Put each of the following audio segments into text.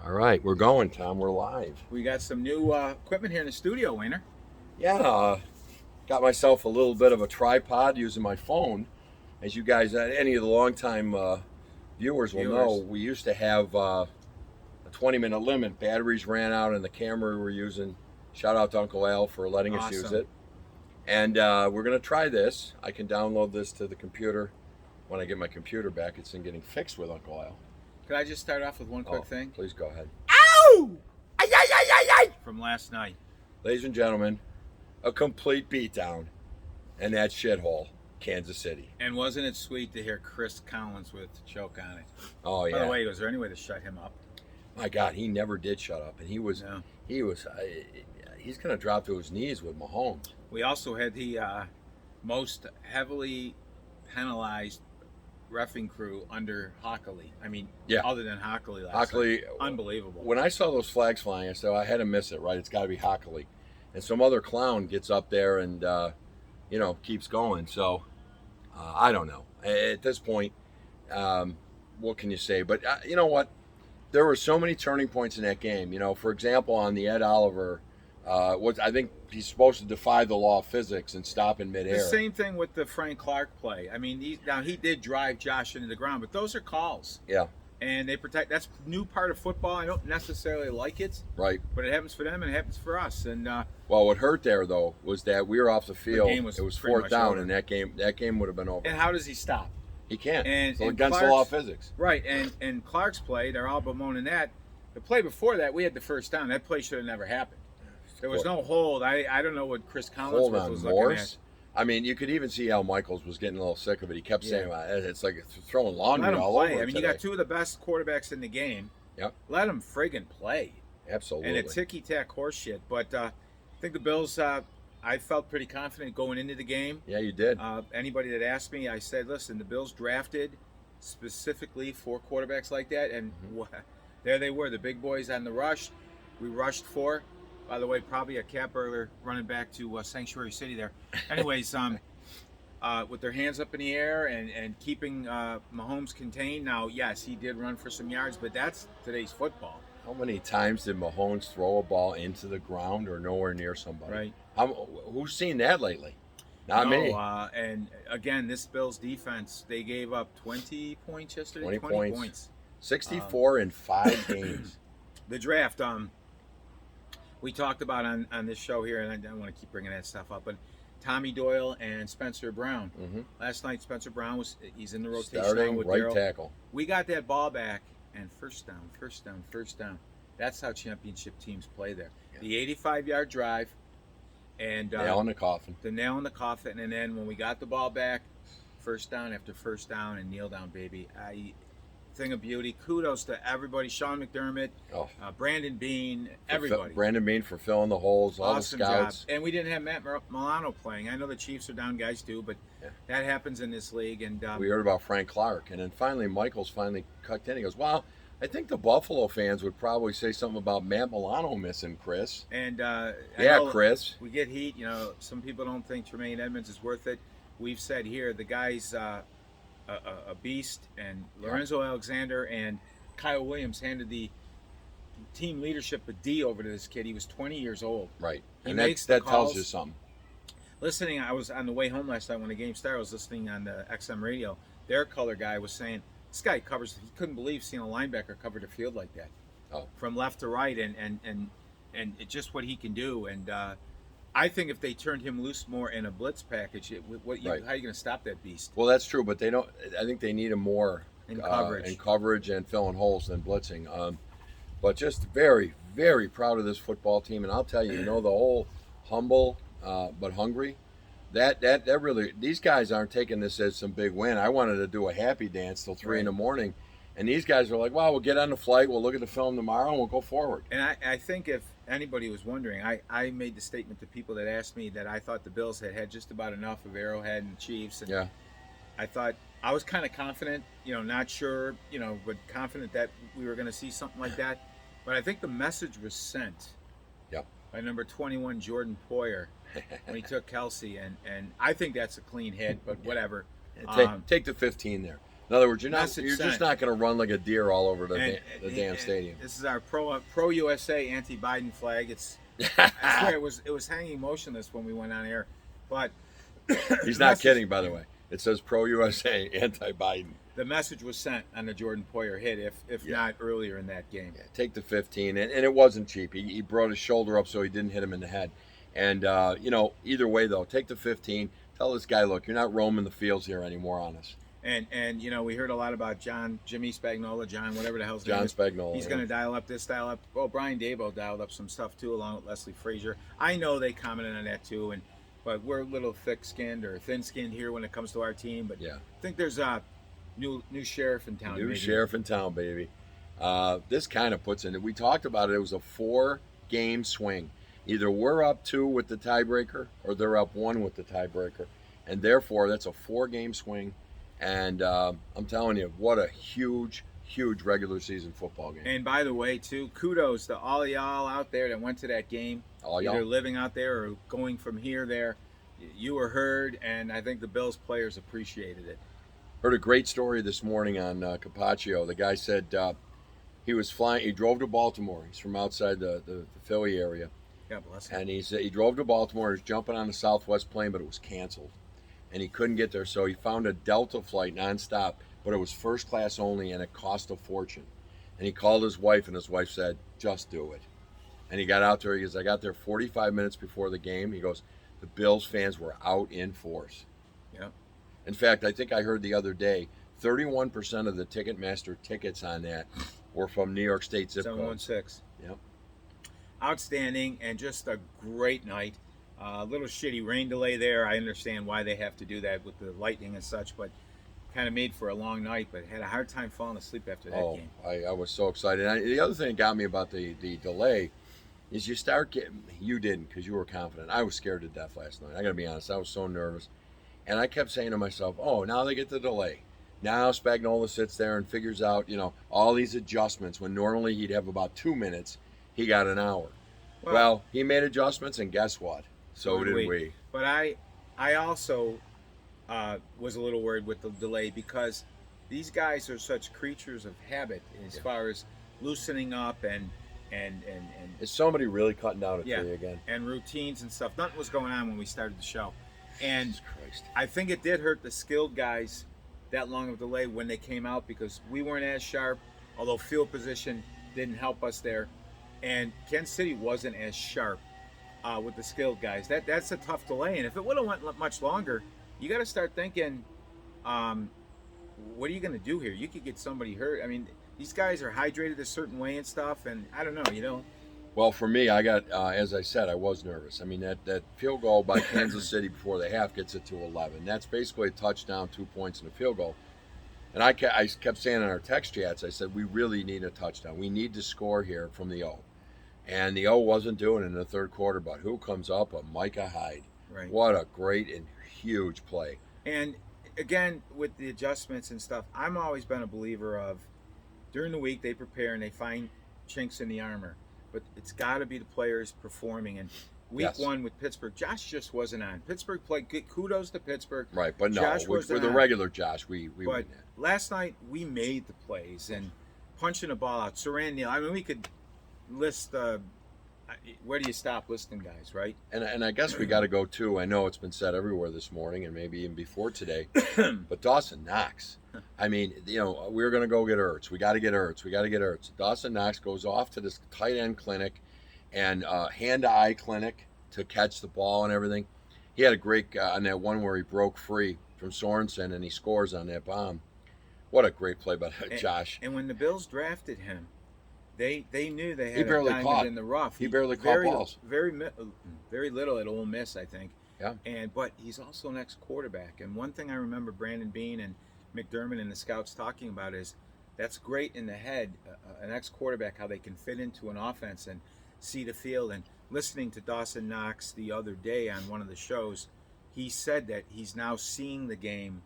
All right, we're going, Tom. We're live. We got some new equipment here in the studio, Wayner. Yeah, got myself a little bit of a tripod using my phone. As you guys, any of the longtime viewers will know, we used to have a 20-minute limit. Batteries ran out, and the camera we were using. Shout out to Uncle Al for letting us use it. And we're going to try this. I can download this to the computer when I get my computer back. It's in getting fixed with Uncle Al. Could I just start off with one quick thing? Please go ahead. Ow! Ay, ay, ay, ay, ay! From last night. Ladies and gentlemen, a complete beatdown in that shithole, Kansas City. And wasn't it sweet to hear Chris Collins with choke on it? Oh, yeah. By the way, was there any way to shut him up? My God, he never did shut up. And he's going to drop to his knees with Mahomes. We also had the most heavily penalized reffing crew under Hockley. I mean, other than Hockley last night. Unbelievable. When I saw those flags flying, I said, I had to miss it, right? It's got to be Hockley. And some other clown gets up there and, keeps going. So, I don't know. At this point, what can you say? But you know what? There were so many turning points in that game. For example, on the Ed Oliver, I think he's supposed to defy the law of physics and stop in midair. The same thing with the Frank Clark play. I mean, he did drive Josh into the ground, but those are calls. Yeah. And they protect. That's a new part of football. I don't necessarily like it. Right. But it happens for them and it happens for us. And well, what hurt there though was that we were off the field. It was fourth down, and that game would have been over. And how does he stop? He can't. And against the law of physics. Right. And Clark's play, they're all bemoaning that. The play before that, we had the first down. That play should have never happened. There was no hold. I don't know what Chris Collins was looking at. I mean, you could even see Al Michaels was getting a little sick of it. He kept saying, it's like throwing laundry all over I mean, you got two of the best quarterbacks in the game. Yep. Let them friggin' play. Absolutely. And it's ticky-tack horse shit. But I think the Bills, I felt pretty confident going into the game. Yeah, you did. Anybody that asked me, I said, listen, the Bills drafted specifically for quarterbacks like that. And there they were, the big boys on the rush. We rushed for. By the way, probably a cat burglar running back to Sanctuary City there. Anyways, with their hands up in the air and keeping Mahomes contained. Now, yes, he did run for some yards, but that's today's football. How many times did Mahomes throw a ball into the ground or nowhere near somebody? Right. Who's seen that lately? Not many. And again, this Bills defense, they gave up 20 points yesterday. 20 points. 64 in 5 games. The draft, we talked about on this show here, and I don't want to keep bringing that stuff up, but Tommy Doyle and Spencer Brown. Mm-hmm. Last night, Spencer Brown he's in the rotation starting with right Darryl. Tackle. We got that ball back, and first down. That's how championship teams play there. Yeah. The 85-yard drive, and nail in the coffin. The nail in the coffin, and then when we got the ball back, first down after first down, and kneel down, baby. Thing of beauty. Kudos to everybody. Sean McDermott, Brandon Beane, everybody. Brandon Beane for filling the holes, all awesome the scouts. Job. And we didn't have Matt Milano playing. I know the Chiefs are down guys too, but that happens in this league. And we heard about Frank Clark, and then finally Michaels cut in. He goes, "Well, I think the Buffalo fans would probably say something about Matt Milano missing, Chris." And Chris, we get heat. Some people don't think Tremaine Edmonds is worth it. We've said here the guy's a beast, and Lorenzo Alexander and Kyle Williams handed the team leadership a D over to this kid. He was 20 years old. Right. He and makes that calls. tells you something. Listening, I was on the way home last night when the game started. I was listening on the XM radio. Their color guy was saying, this guy covers, he couldn't believe seeing a linebacker cover the field like that. From left to right, and it's just what he can do. And I think if they turned him loose more in a blitz package, how are you going to stop that beast? Well, that's true, but they don't. I think they need him more in coverage and filling holes than blitzing. But just very, very proud of this football team, and I'll tell you, the whole humble but hungry. That really, these guys aren't taking this as some big win. I wanted to do a happy dance till 3 a.m, and these guys are like, "Well, we'll get on the flight, we'll look at the film tomorrow, and we'll go forward." And I think if anybody was wondering, I made the statement to people that asked me that I thought the Bills had just about enough of Arrowhead and Chiefs. And I thought I was kind of confident, not sure, but confident that we were going to see something like that. But I think the message was sent by number 21, Jordan Poyer, when he took Kelsey. And I think that's a clean hit, but whatever. Take the 15 there. In other words, you're Message just sent. not going to run like a deer all over And- the damn and stadium. This is our pro USA anti-Biden flag. I swear it was hanging motionless when we went on air, but He's the not message- kidding, by the way. It says pro USA, anti Biden. The message was sent on the Jordan Poyer hit, if Yeah. not earlier in that game. Yeah, take the 15, and it wasn't cheap. He brought his shoulder up so he didn't hit him in the head. And either way though, take the 15. Tell this guy, look, you're not roaming the fields here anymore on us. And we heard a lot about Jimmy Spagnola, John, whatever the hell's John name is. Spagnola. He's going to dial up this, dial up. Well, Brian Dabo dialed up some stuff too, along with Leslie Frazier. I know they commented on that too, but we're a little thick-skinned or thin-skinned here when it comes to our team. But Yeah. I think there's a new sheriff in town. New maybe. sheriff in town, baby. This kind of puts in it. We talked about it. It was a 4-game swing. Either we're up 2 with the tiebreaker, or they're up 1 with the tiebreaker, and therefore that's a 4-game swing. And I'm telling you, what a huge regular season football game. And by the way, too, kudos to all y'all out there that went to that game. All Either y'all. living out there or going from here there. You were heard, and I think the Bills players appreciated it. Heard a great story this morning on Capaccio. The guy said he was flying. He drove to Baltimore. He's from outside the Philly area, God bless him. and he said he drove to Baltimore. He was jumping on a Southwest plane, but it was canceled, and he couldn't get there. So he found a Delta flight nonstop, but it was first class only, and it cost a fortune. And he called his wife, and his wife said, "Just do it." And he got out there. He goes, "I got there 45 minutes before the game." He goes, "The Bills fans were out in force." Yeah. In fact, I think I heard the other day, 31% of the Ticketmaster tickets on that were from New York State zip codes. 716. Yep. Outstanding and just a great night. A little shitty rain delay there. I understand why they have to do that with the lightning and such, but kind of made for a long night, but had a hard time falling asleep after that game. I was so excited. The other thing that got me about the delay is you start getting, you didn't because you were confident. I was scared to death last night. I got to be honest. I was so nervous. And I kept saying to myself, oh, now they get the delay. Now Spagnola sits there and figures out, all these adjustments when normally he'd have about 2 minutes. He got an hour. Well, he made adjustments, and guess what? So did we. But I also was a little worried with the delay because these guys are such creatures of habit as far as loosening up and Is somebody really cutting down a Yeah. tree again? and routines and stuff. Nothing was going on when we started the show. And Jesus Christ. I think it did hurt the skilled guys that long of a delay when they came out because we weren't as sharp, although field position didn't help us there. And Kansas City wasn't as sharp with the skilled guys. That's a tough delay. And if it would have went much longer, you got to start thinking, what are you going to do here? You could get somebody hurt. I mean, these guys are hydrated a certain way and stuff, and I don't know, Well, for me, I got, as I said, I was nervous. I mean, that field goal by Kansas City before the half gets it to 11. That's basically a touchdown, 2 points, and a field goal. And I kept saying in our text chats, I said, we really need a touchdown. We need to score here from the O. And the O wasn't doing it in the third quarter, but who comes up? But Micah Hyde. Right. What a great and huge play. And again, with the adjustments and stuff, I'm always been a believer of during the week they prepare and they find chinks in the armor. But it's got to be the players performing. And week Yes. 1 with Pittsburgh, Josh just wasn't on. Pittsburgh played good. Kudos to Pittsburgh. Right, but no, Josh with wasn't the on. regular Josh, we But win that. last night we made the plays and punching the ball out. Saran Neal. I mean, we could list. Where do you stop listing guys, right? And I guess we got to go too. I know it's been said everywhere this morning and maybe even before today, but Dawson Knox. I mean, we're going to go get Ertz. We got to get Ertz. Dawson Knox goes off to this tight end clinic and hand-to-eye clinic to catch the ball and everything. He had a great on that one where he broke free from Sorensen and he scores on that bomb. What a great play by Josh. And when the Bills drafted him, they knew they He had a barely diamond caught. in the rough. He barely caught balls. Very little at Ole Miss, I think. Yeah. But he's also an ex-quarterback. And one thing I remember Brandon Beane and McDermott and the scouts talking about is that's great in the head, an ex-quarterback, how they can fit into an offense and see the field. And listening to Dawson Knox the other day on one of the shows, he said that he's now seeing the game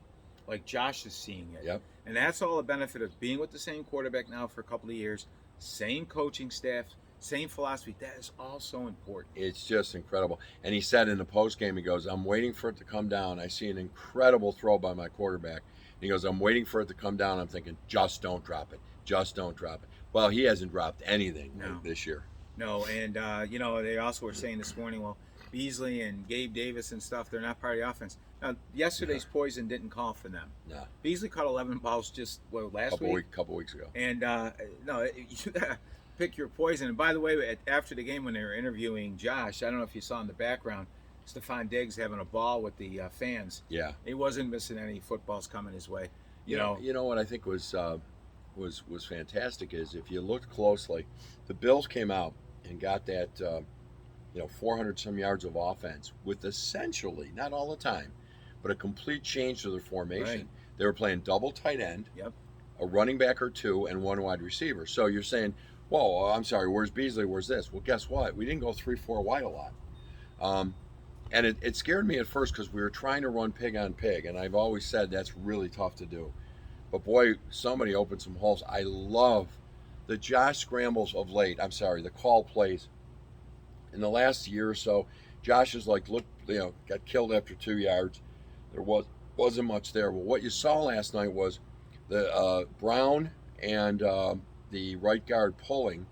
like Josh is seeing it. Yep. And that's all a benefit of being with the same quarterback now for a couple of years, same coaching staff, same philosophy. That is all so important. It's just incredible. And he said in the post game, he goes, I'm waiting for it to come down. I see an incredible throw by my quarterback. He goes, I'm waiting for it to come down. I'm thinking, just don't drop it. Just don't drop it. Well, he hasn't dropped anything this year. No, and they also were saying this morning, well, Beasley and Gabe Davis and stuff, they're not part of the offense. Now, yesterday's poison didn't call for them. No. Beasley caught 11 balls just last week? Couple weeks ago. And no, you gotta pick your poison. And by the way, after the game when they were interviewing Josh, I don't know if you saw in the background, Stephon Diggs having a ball with the fans. Yeah. He wasn't missing any footballs coming his way. You know what I think was fantastic is if you looked closely, the Bills came out and got that 400 some yards of offense with essentially, not all the time, but a complete change to their formation. Right. They were playing double tight end, Yep. a running back or two, and one wide receiver. So you're saying, whoa, I'm sorry, where's Beasley? Where's this? Well, guess what? We didn't go 3-4 wide a lot. And it scared me at first because we were trying to run pig on pig, and I've always said that's really tough to do. But boy, somebody opened some holes. I love the Josh scrambles of late. I'm sorry, the call plays. In the last year or so, Josh is got killed after 2 yards. There wasn't much there. Well, what you saw last night was the Brown and the right guard pulling,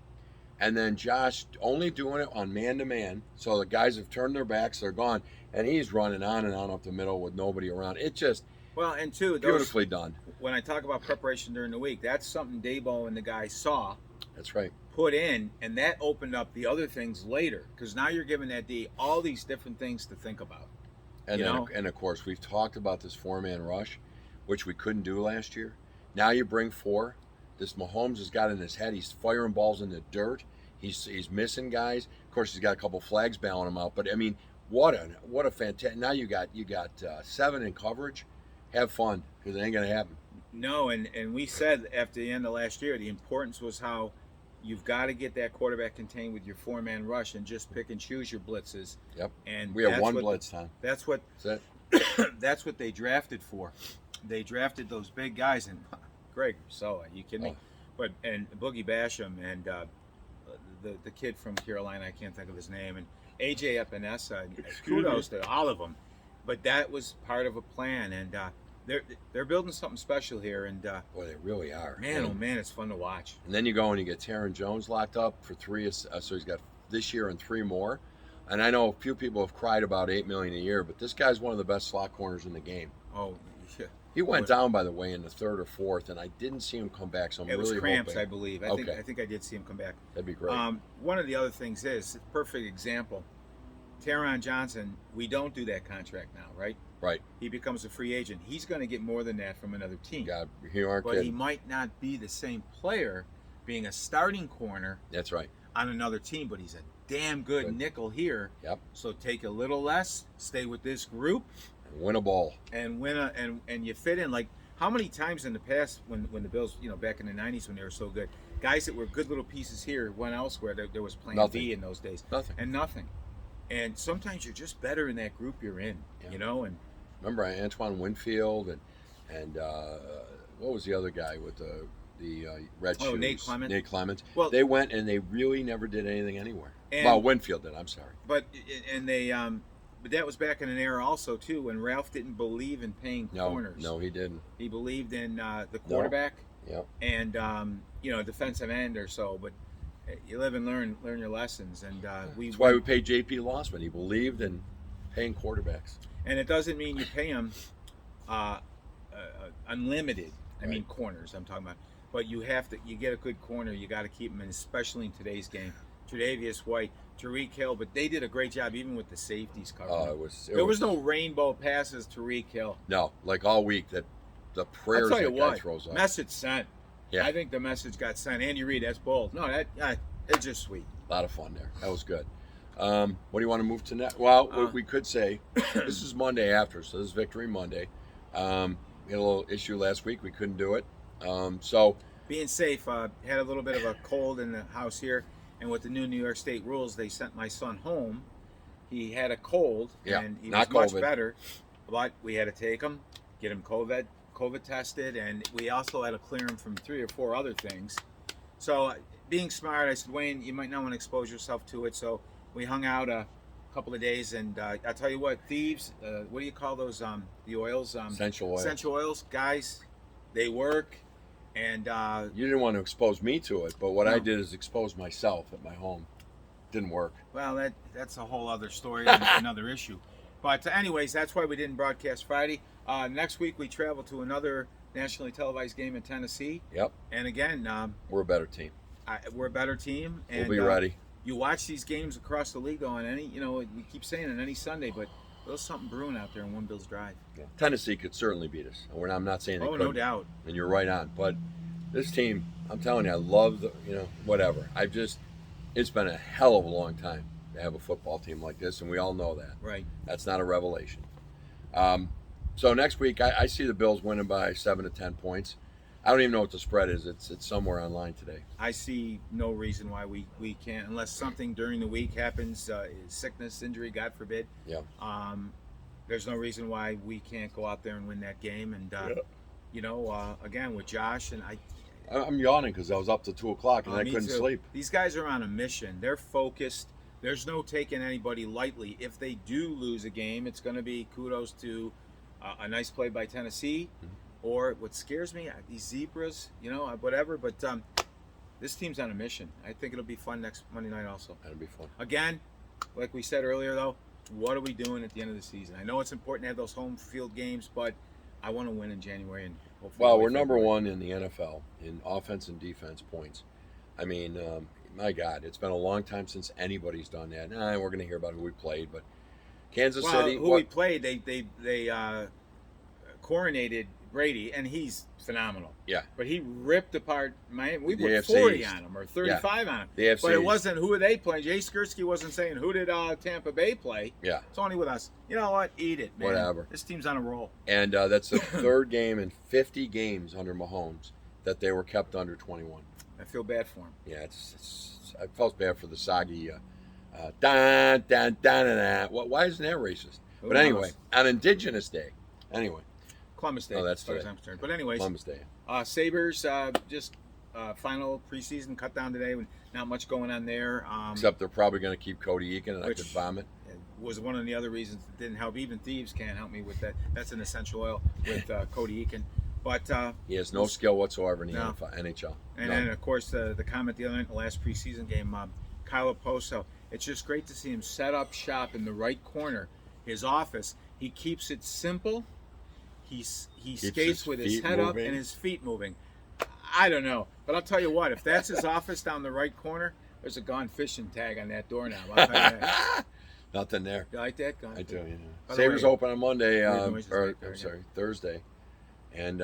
and then Josh only doing it on man-to-man. So the guys have turned their backs, they're gone, and he's running on and on up the middle with nobody around. It just beautifully done. When I talk about preparation during the week, that's something Daboll and the guys saw. That's right. Put in, and that opened up the other things later because now you're giving that D all these different things to think about. And of course, we've talked about this 4-man rush, which we couldn't do last year. Now you bring 4. This Mahomes has got in his head. He's firing balls in the dirt. He's missing guys. Of course, he's got a couple flags bailing him out. But I mean, what a fantastic! Now you got 7 in coverage. Have fun because it ain't gonna happen. No, and we said after the end of last year, the importance was how you've got to get that quarterback contained with your 4-man rush and just pick and choose your blitzes. Yep. And we have one blitz, Tom. That's what. That's what they drafted for. They drafted those big guys, and Greg, so are you kidding me? And Boogie Basham and the kid from Carolina, I can't think of his name, and AJ Epinesa. Kudos to all of them, but that was part of a plan, and they're building something special here, and boy, they really are. Man, oh man, it's fun to watch. And then you go and you get Taron Jones locked up for 3, so he's got this year and 3 more. And I know a few people have cried about $8 million a year, but this guy's one of the best slot corners in the game. Oh, yeah. He went down, by the way, in the 3rd or 4th, and I didn't see him come back. So I'm really hoping. It was cramps, I believe. I think I did see him come back. That'd be great. One of the other things is perfect example. Taron Johnson, we don't do that contract now, right? Right. He becomes a free agent. He's going to get more than that from another team. God, you aren't but kidding. He might not be the same player being a starting corner. That's right. On another team, but he's a damn good nickel here. Yep. So take a little less, stay with this group, and win a ball, and and you fit in. Like how many times in the past when the Bills, back in the '90s when they were so good, guys that were good little pieces here went elsewhere. There was plan B in those days. Nothing. And sometimes you're just better in that group you're in, And remember Antoine Winfield and what was the other guy with the red shoes? Nate Clements. Nate Clements. Well, they went and they really never did anything anywhere. Winfield did. I'm sorry. But that was back in an era also too when Ralph didn't believe in paying corners. No, he didn't. He believed in the quarterback. Yep. And defensive end or so, but. You live and learn your lessons, and that's why we paid J.P. Lossman. He believed in paying quarterbacks, and it doesn't mean you pay them unlimited. I mean corners. I'm talking about, but you get a good corner. You got to keep them, and especially in today's game. Tre'Davious White, Tyreek Hill, but they did a great job even with the safeties covering. There was no rainbow passes. Tyreek Hill. No, like all week that the prayers that guy throws up. Message sent. Yeah. I think the message got sent. Andy Reid, that's bold. No, it's just sweet. A lot of fun there. That was good. What do you want to move to next? Well, we could say this is Monday after, so this is Victory Monday. We had a little issue last week. We couldn't do it. So being safe, had a little bit of a cold in the house here, and with the new New York State rules, they sent my son home. He had a cold, and he was much better, but we had to take him, get him COVID tested, and we also had to clear him from 3 or 4 other things. So being smart, I said, Wayne, you might not want to expose yourself to it. So we hung out a couple of days, and I tell you what, thieves. What do you call those? The oils. Essential oil. Essential oils, guys. They work, and You didn't want to expose me to it, but what I No. did is expose myself at my home. Didn't work. well, that's a whole other story and another issue. But anyways, that's why we didn't broadcast Friday. Next week we travel to another nationally televised game in Tennessee, Yep, and again, we're a better team. we're a better team. And, We'll be ready. You watch these games across the league, though, on any, we keep saying on any Sunday, but there's something brewing out there in One Bills Drive. Yeah. Tennessee could certainly beat us. I'm not saying they Oh, couldn't. no doubt. And you're right on. But this team, I'm telling you, I love the, whatever. It's been a hell of a long time to have a football team like this, and we all know that. Right. That's not a revelation. So next week, I see the Bills winning by 7 to 10 points. I don't even know what the spread is. It's somewhere online today. I see no reason why we can't, unless something during the week happens, sickness, injury, God forbid. Yeah. There's no reason why we can't go out there and win that game. And, again, with Josh, and I'm yawning because I was up to 2 o'clock and I me couldn't too. sleep. These guys are on a mission. They're focused. There's no taking anybody lightly. If they do lose a game, it's going to be kudos to a nice play by Tennessee, or what scares me, these zebras, whatever. But this team's on a mission. I think it'll be fun next Monday night also. That'll be fun. Again, like we said earlier, though, what are we doing at the end of the season? I know it's important to have those home field games, but I want to win in January and hopefully. Well, we're number one in the NFL in offense and defense points. I mean, my God, it's been a long time since anybody's done that. We're going to hear about who we played, but Kansas City. We played, they coronated Brady, and he's phenomenal. Yeah. But he ripped apart Miami. We The put AFC 40 East. on him, or 35 on him. The AFC But it East. wasn't who are they playing. Jay Skursky wasn't saying who did Tampa Bay play. Yeah. It's only with us. You know what? Eat it, man. Whatever. This team's on a roll. And that's the third game in 50 games under Mahomes that they were kept under 21. I feel bad for him. Yeah, I felt bad for the soggy. Why isn't that racist? Who But anyway, knows? on Indigenous Day. Anyway, Columbus Day. Oh, that's as far as today. I'm concerned. But anyways, Columbus Day. Sabres just final preseason cut down today. Not much going on there. Except they're probably going to keep Cody Eakin, and I Which- could vomit. Was one of the other reasons that didn't help. Even thieves can't help me with that. That's an essential oil with Cody Eakin. But He has no skill whatsoever in the No. NHL. and None. then of course the comment the other night in the last preseason game, Kyle Oposo. It's just great to see him set up shop in the right corner, his office. He keeps it simple. He skates his with his feet head up moving. and his feet moving. I don't know, but I'll tell you what. If that's his office down the right corner, there's a gone fishing tag on that door now. I'll tell you that. Nothing there. You like that? Gone I do, fishing. yeah. By the Sabres way, open on Monday, weird noises back there, I'm yeah. sorry, Thursday. And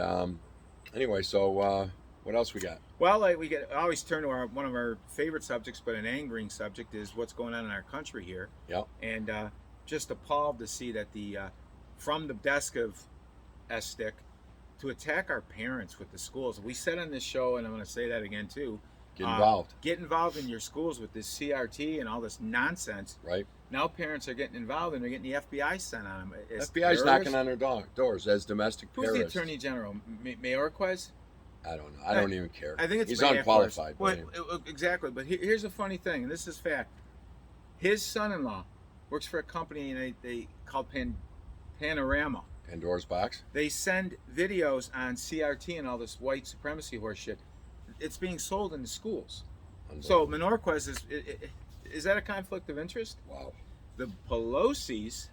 anyway, so what else we got? Well, I always turn to one of our favorite subjects, but an angering subject is what's going on in our country here. Yeah. And just appalled to see that from the desk of SSTIC to attack our parents with the schools. We said on this show, and I'm going to say that again too. Get involved, Get involved in your schools with this CRT and all this nonsense. right? Now parents are getting involved and they're getting the FBI sent on them. As FBI's terrorists. knocking on their doors as domestic Who's terrorists. the Attorney General? Mayorquez? I don't know. I don't even care. I think it's He's Mayorquez. unqualified. Well, but exactly. But here's a funny thing, and this is fact. His son-in-law works for a company they called Panorama. Pandora's box. They send videos on CRT and all this white supremacy horseshit. It's being sold in the schools. So Menorquez is that a conflict of interest? Wow. The Pelosi's,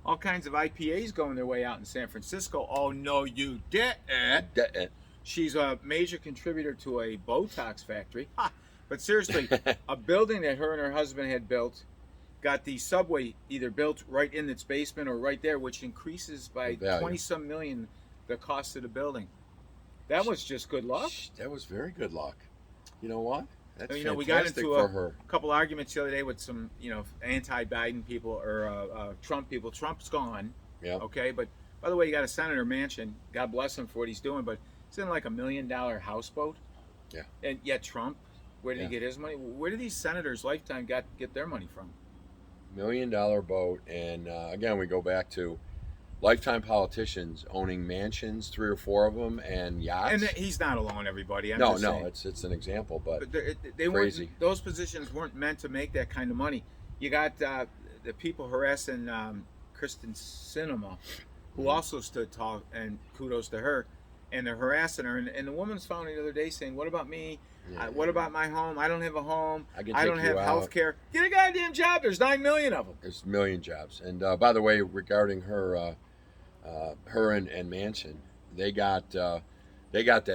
all kinds of IPAs going their way out in San Francisco. Oh no, you didn't. She's a major contributor to a Botox factory. Ha! But seriously, a building that her and her husband had built got the subway either built right in its basement or right there, which increases by The value. 20-some million the cost of the building. That was just good luck. That was very good luck. You know what? That's We got fantastic into for a her. couple arguments the other day with some, anti-Biden people or Trump people. Trump's gone. Yeah. Okay, but by the way, you got a Senator Manchin. God bless him for what he's doing, but it's in like $1 million houseboat. Yeah. And yet Trump, where did he Yeah. get his money? Where did these senators lifetime get their money from? $1 million boat, and again we go back to lifetime politicians owning mansions, 3 or 4 of them, and yachts. And he's not alone, everybody. I'm no, just saying. it's an example, but But they crazy. weren't. Those positions weren't meant to make that kind of money. You got the people harassing Kristen Sinema, who Mhm. also stood tall, and kudos to her, and they're harassing her. And the woman's phone the other day saying, "What about me? Yeah. What about my home? I don't have a home. I can I take don't you have out. health care. Get a goddamn job. There's 9 million of them." There's a million jobs. And by the way, regarding her, her and Manson, they got that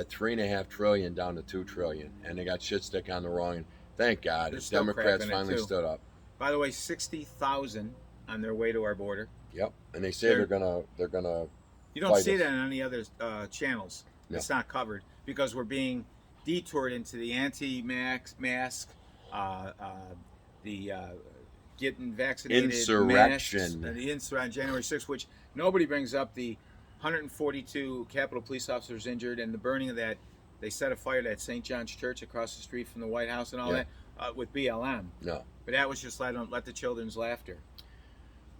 3.5 trillion down to 2 trillion, and they got shit stick on the wrong. And thank God, They're still Democrats crapping it, finally too. stood up. By the way, 60,000 on their way to our border. Yep, and they say They're- they're gonna. You don't Fight see us. that on any other channels. No. It's not covered because we're being detoured into the anti-mask, the getting vaccinated Insurrection. masks, the insurrection on January 6th, which nobody brings up. The 142 Capitol police officers injured and the burning of that. They set a fire at St. John's Church across the street from the White House and all Yeah. that with BLM. No. But that was just let the children's laughter.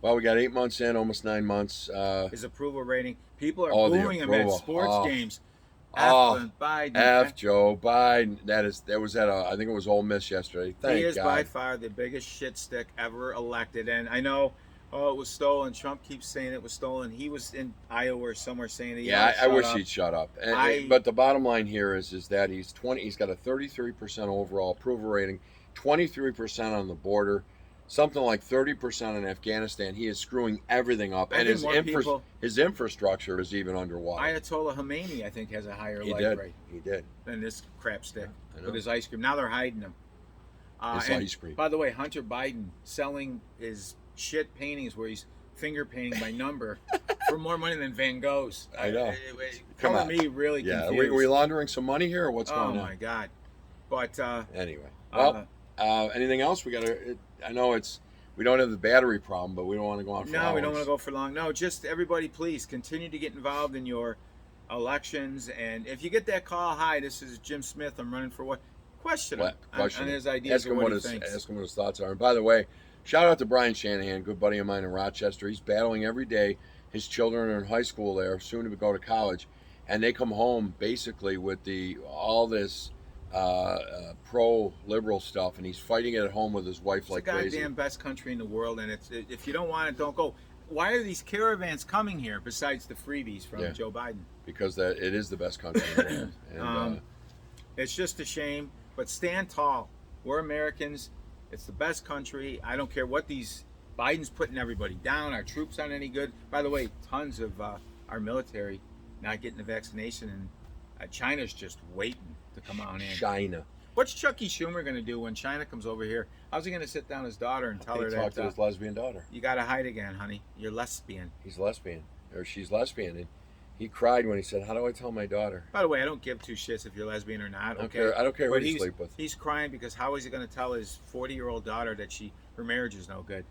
Well, we got 8 months in, almost 9 months. His approval rating. People are Oh, the booing him at approval. sports Oh. games. Oh, F Biden. F Joe Biden. That was at I think it was Ole Miss yesterday. Thank He is God. by far the biggest shit stick ever elected. And I know, it was stolen. Trump keeps saying it was stolen. He was in Iowa or somewhere saying that. Yeah, I wish he'd. he'd shut up. I- But the bottom line here is that he's got a 33% overall approval rating, 23% on the border, something like 30% in Afghanistan. He is screwing everything up, I and think more people- his infrastructure is even underwater. Ayatollah Khomeini, I think, has a higher He life did. rate He did. than this crap stick I know. with his ice cream. Now they're hiding him. His And ice cream. By the way, Hunter Biden selling his shit paintings where he's finger painting by number for more money than Van Gogh's. I know. Come Come on. on. Me really Yeah, are confused. we laundering some money here, or what's Oh going my on? God! But Anyway, well, anything else? I know we don't have the battery problem, but we don't want to go on for no, hours. we don't want to go for long. No, just everybody, please continue to get involved in your elections. And if you get that call, hi, this is Jim Smith. I'm running for what? Question him on his ideas Ask or him what what he thinks. ask him what his thoughts are. And by the way, shout out to Brian Shanahan, good buddy of mine in Rochester. He's battling every day. His children are in high school there, soon to go to college, and they come home basically with all this pro-liberal stuff, and he's fighting it at home with his wife It's like the goddamn crazy. best country in the world, and if you don't want it, don't go. Why are these caravans coming here besides the freebies from Yeah. Joe Biden? Because it is the best country in the world. And, It's just a shame, but stand tall. We're Americans. It's the best country. I don't care what Biden's putting everybody down. Our troops aren't any good. By the way, tons of our military not getting the vaccination, and China's just waiting to come on in. China. What's Chucky Schumer going to do when China comes over here? How's he going to sit down his daughter and tell He her talked to that his lesbian daughter. you got to hide again, honey? You're lesbian. He's lesbian, or she's lesbian, and he cried when he said, "How do I tell my daughter?" By the way, I don't give two shits if you're lesbian or not. I don't Okay, care. I don't care who But you sleep with. He's crying because how is he going to tell his 40-year-old daughter that her marriage is no good?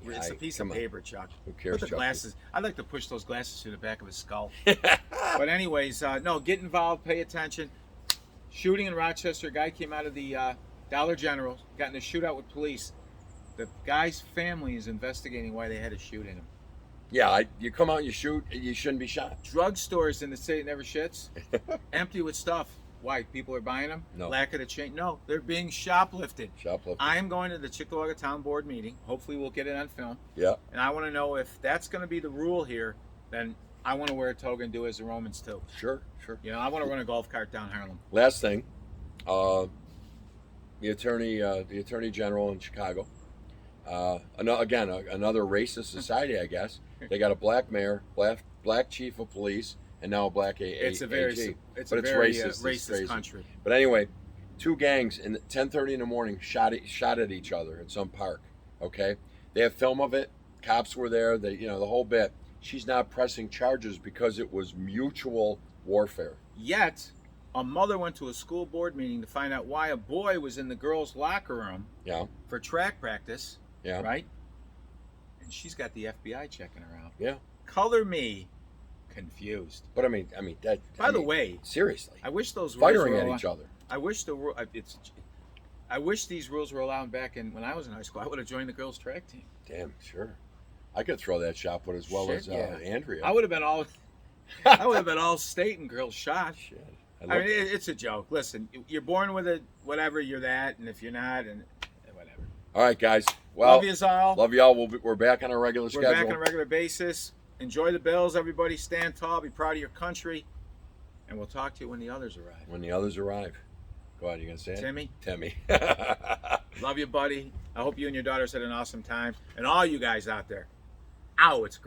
It's a piece of come on. paper, Chuck. Who cares? Put the Chucky? glasses. I'd like to push those glasses through the back of his skull. But anyways, no, get involved, pay attention. Shooting in Rochester. Guy came out of the Dollar General, got in a shootout with police. The guy's family is investigating why they had to shoot in him. Yeah, you come out and you shoot, you shouldn't be shot. Drugstores in the city never shits, empty with stuff. Why? People are buying them? No. Lack of the change? No, they're being shoplifted. Shoplifting. I'm going to the Chickamauga Town Board meeting. Hopefully, we'll get it on film. Yeah. And I want to know if that's going to be the rule here. Then I want to wear a toga and do as the Romans too. Sure. You know, I want to run a golf cart down Harlem. Last thing, the attorney general in Chicago. Another racist society, I guess. They got a black mayor, black chief of police, and now a black It's a very AG. it's But a it's very racist. It's racist crazy. country. But anyway, two gangs in 10:30 in the morning shot at each other at some park. Okay, they have film of it. Cops were there. The whole bit. She's not pressing charges because it was mutual warfare. Yet, a mother went to a school board meeting to find out why a boy was in the girls' locker room Yeah. for track practice. Yeah. Right? And she's got the FBI checking her out. Yeah. Color me confused. But I mean that. By the way, seriously, I wish those rules firing were at allo- each other. I wish I wish these rules were allowed back in when I was in high school. I would have joined the girls' track team. Damn, sure. I could throw that shot put as well Shit, as yeah. Andrea. I would have been all. I would have been all state and girls shot. Shit. I mean, it's a joke. Listen, you're born with it. Whatever, you're that, and if you're not, and whatever. All right, guys. Well, love yous all. Love y'all. We're back on a regular We're schedule. back on a regular basis. Enjoy the Bills, everybody. Stand tall. Be proud of your country. And we'll talk to you when the others arrive. When the others arrive. Go ahead, you gonna say it? Timmy? Timmy. Love you, buddy. I hope you and your daughters had an awesome time. And all you guys out there. Ow, it's great.